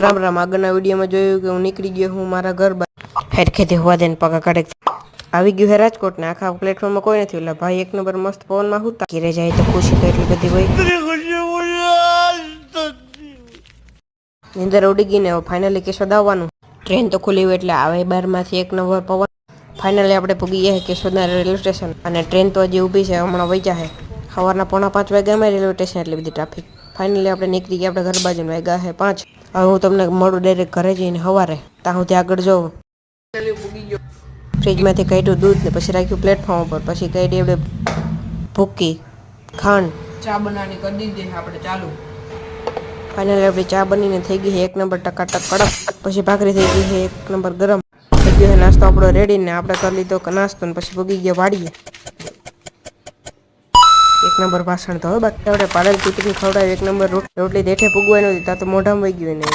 રામ રામ આગળના વિડીયોમાં જોયું કે હું નીકળી ગયો હું મારા ઘર હેડ ખેતી હોવા દે પગા કાઢે આવી ગયું હે રાજકોટ ને આખા પ્લેટફોર્મમાં કોઈ નથી એટલે ભાઈ એક નંબર મસ્ત પવનમાં હુતા ઘરે જાય તો ખુશી તો એટલી બધી હોય નીંદર ઉડી ગઈ ને ફાઇનલી કેશોદ આવવાનું ટ્રેન તો ખુલી હોય એટલે આવે 12માંથી એક નંબર પવન ફાઇનલી આપણે પૂગી ગયા કેશોદના રેલવે સ્ટેશન અને ટ્રેન તો હજી ઊભી છે હમણાં વૈજા છે સવારના 4:45 વાગ્યામાં રેલવે સ્ટેશન એટલી બધી ટ્રાફિક ફાઇનલી આપણે નીકળી ગયા આપણે ઘર બાજુ વાગ્યા છે 5 હવે હું તમને મળું ડાયરેક્ટ ઘરે જઈને સવારે ત્યાં હું ત્યાં આગળ જોઉં ફ્રીજમાંથી કાઢ્યું દૂધ ને પછી રાખ્યું પ્લેટફોર્મ ઉપર પછી કાઢી આપણે ભૂકી ખાંડ ચા બનાવવાની કરી દીધી આપણે ચાલુ ફાઇનલી આપણી ચા બનીને થઈ ગઈ છે 1 નંબર ટકાટક કડક પછી ભાખરી થઈ ગઈ છે 1 નંબર ગરમ થઈ ગયો છે નાસ્તો આપણો રેડી ને આપણે કરી લીધો નાસ્તો ને પછી ભૂગી ગયો વાડીએ 1 નંબર ભાષણ તો હવે બાકી આપણે પાડેલ ચૂંટણી ખવડાવી 1 નંબર રોટલી દેઠે પૂગવાય નહોતી ત્યાં તો મોઢામાં વહી ગયું ને